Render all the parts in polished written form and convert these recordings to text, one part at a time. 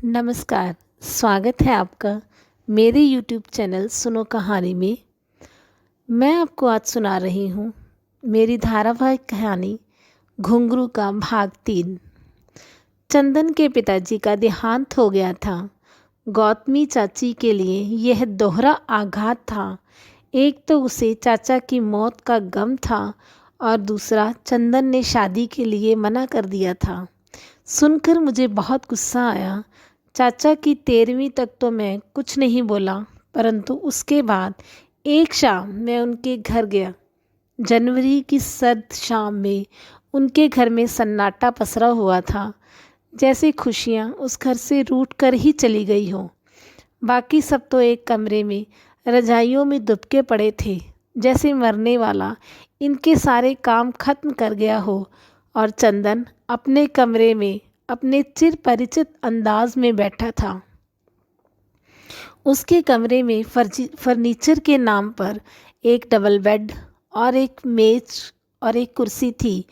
नमस्कार। स्वागत है आपका मेरे यूट्यूब चैनल सुनो कहानी में। मैं आपको आज सुना रही हूँ मेरी धारावाहिक कहानी घुंघरू का भाग 3। चंदन के पिताजी का देहांत हो गया था। गौतमी चाची के लिए यह दोहरा आघात था। एक तो उसे चाचा की मौत का गम था और दूसरा चंदन ने शादी के लिए मना कर दिया था। सुनकर मुझे बहुत गुस्सा आया। चाचा की 13वीं तक तो मैं कुछ नहीं बोला, परंतु उसके बाद एक शाम मैं उनके घर गया। जनवरी की सर्द शाम में उनके घर में सन्नाटा पसरा हुआ था, जैसे खुशियाँ उस घर से रूठ कर ही चली गई हों। बाकी सब तो एक कमरे में रजाइयों में दुबके पड़े थे, जैसे मरने वाला इनके सारे काम खत्म कर गया हो। और चंदन अपने कमरे में अपने चिर परिचित अंदाज में बैठा था। उसके कमरे में फर्नीचर के नाम पर एक डबल बेड और एक मेज और एक कुर्सी थी।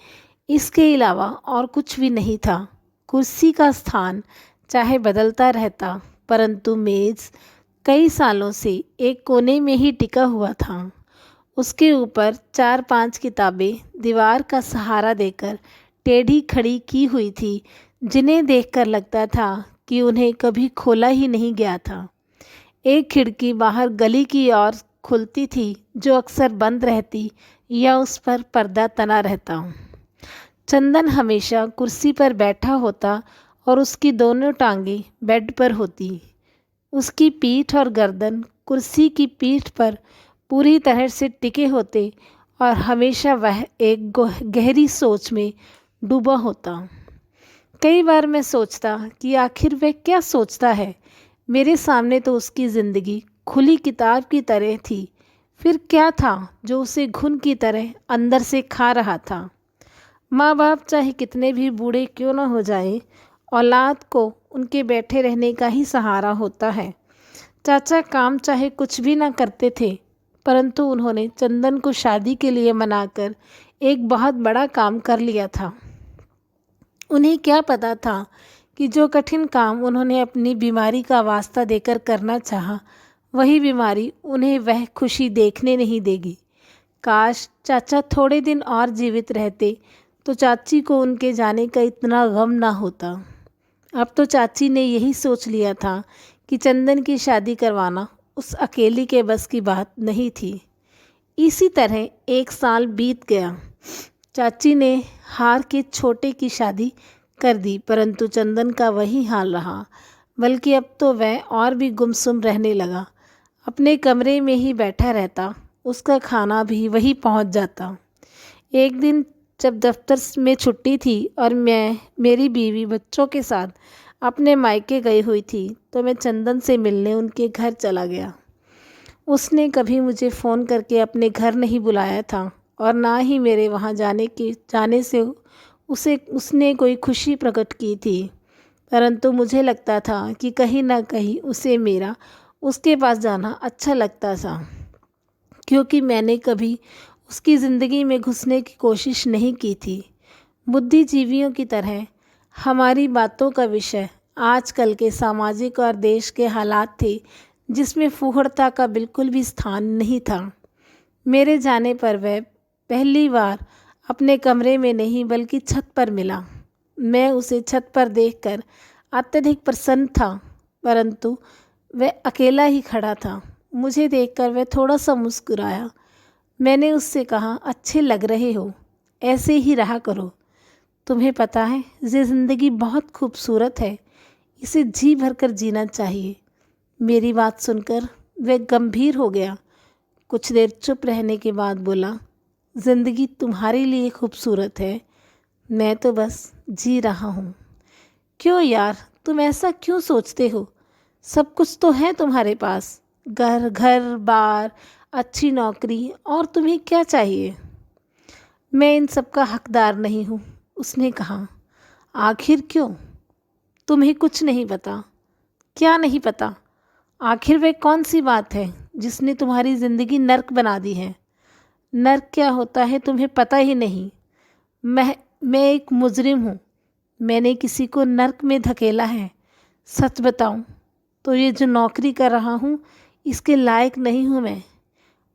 इसके अलावा और कुछ भी नहीं था। कुर्सी का स्थान चाहे बदलता रहता, परंतु मेज कई सालों से एक कोने में ही टिका हुआ था। उसके ऊपर 4-5 किताबें दीवार का सहारा देकर टेढ़ी खड़ी की हुई थी, जिन्हें देखकर लगता था कि उन्हें कभी खोला ही नहीं गया था। एक खिड़की बाहर गली की ओर खुलती थी, जो अक्सर बंद रहती या उस पर पर्दा तना रहता। चंदन हमेशा कुर्सी पर बैठा होता और उसकी दोनों टांगें बेड पर होती। उसकी पीठ और गर्दन कुर्सी की पीठ पर पूरी तरह से टिके होते और हमेशा वह एक गहरी सोच में डूबा होता। कई बार मैं सोचता कि आखिर वह क्या सोचता है। मेरे सामने तो उसकी ज़िंदगी खुली किताब की तरह थी। फिर क्या था जो उसे घुन की तरह अंदर से खा रहा था। माँ बाप चाहे कितने भी बूढ़े क्यों न हो जाए, औलाद को उनके बैठे रहने का ही सहारा होता है। चाचा काम चाहे कुछ भी ना करते थे, परंतु उन्होंने चंदन को शादी के लिए मनाकर एक बहुत बड़ा काम कर लिया था। उन्हें क्या पता था कि जो कठिन काम उन्होंने अपनी बीमारी का वास्ता देकर करना चाहा, वही बीमारी उन्हें वह खुशी देखने नहीं देगी। काश चाचा थोड़े दिन और जीवित रहते तो चाची को उनके जाने का इतना गम ना होता। अब तो चाची ने यही सोच लिया था कि चंदन की शादी करवाना उस अकेली के बस की बात नहीं थी। इसी तरह एक साल बीत गया। चाची ने हार के छोटे की शादी कर दी, परंतु चंदन का वही हाल रहा। बल्कि अब तो वह और भी गुमसुम रहने लगा। अपने कमरे में ही बैठा रहता, उसका खाना भी वही पहुंच जाता। एक दिन जब दफ्तर में छुट्टी थी और मेरी बीवी बच्चों के साथ अपने मायके गई हुई थी, तो मैं चंदन से मिलने उनके घर चला गया। उसने कभी मुझे फ़ोन करके अपने घर नहीं बुलाया था और ना ही मेरे वहाँ जाने से उसने कोई खुशी प्रकट की थी। परंतु मुझे लगता था कि कहीं ना कहीं उसे मेरा उसके पास जाना अच्छा लगता था, क्योंकि मैंने कभी उसकी ज़िंदगी में घुसने की कोशिश नहीं की थी। बुद्धिजीवियों की तरह हमारी बातों का विषय आजकल के सामाजिक और देश के हालात थे, जिसमें फूहड़ता का बिल्कुल भी स्थान नहीं था। मेरे जाने पर वह पहली बार अपने कमरे में नहीं बल्कि छत पर मिला। मैं उसे छत पर देखकर अत्यधिक प्रसन्न था, परंतु वह अकेला ही खड़ा था। मुझे देखकर वह थोड़ा सा मुस्कुराया। मैंने उससे कहा, अच्छे लग रहे हो, ऐसे ही रहा करो। तुम्हें पता है, ये ज़िंदगी बहुत खूबसूरत है, इसे जी भरकर जीना चाहिए। मेरी बात सुनकर वह गंभीर हो गया। कुछ देर चुप रहने के बाद बोला, ज़िंदगी तुम्हारे लिए खूबसूरत है, मैं तो बस जी रहा हूँ। क्यों यार, तुम ऐसा क्यों सोचते हो? सब कुछ तो है तुम्हारे पास, घर बार, अच्छी नौकरी, और तुम्हें क्या चाहिए? मैं इन सब का हकदार नहीं हूँ, उसने कहा। आखिर क्यों? तुम्हें कुछ नहीं पता? क्या नहीं पता? आखिर वे कौन सी बात है जिसने तुम्हारी ज़िंदगी नर्क बना दी है? नर्क क्या होता है तुम्हें पता ही नहीं। मैं एक मुजरिम हूँ। मैंने किसी को नर्क में धकेला है। सच बताऊं तो ये जो नौकरी कर रहा हूँ इसके लायक नहीं हूँ मैं।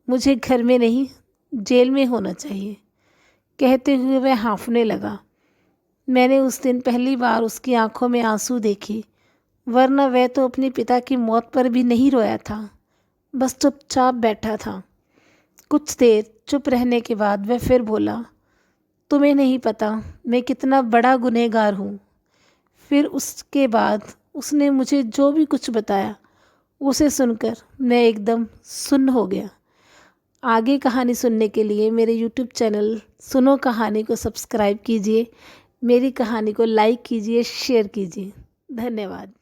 मुझे घर में नहीं जेल में होना चाहिए। कहते हुए वह हाँफने लगा। मैंने उस दिन पहली बार उसकी आंखों में आंसू देखे, वरना वह तो अपने पिता की मौत पर भी नहीं रोया था, बस चुपचाप बैठा था। कुछ देर चुप रहने के बाद वह फिर बोला, तुम्हें नहीं पता मैं कितना बड़ा गुनहगार हूँ। फिर उसके बाद उसने मुझे जो भी कुछ बताया उसे सुनकर मैं एकदम सुन्न हो गया। आगे कहानी सुनने के लिए मेरे यूट्यूब चैनल सुनो कहानी को सब्सक्राइब कीजिए, मेरी कहानी को लाइक कीजिए, शेयर कीजिए। धन्यवाद।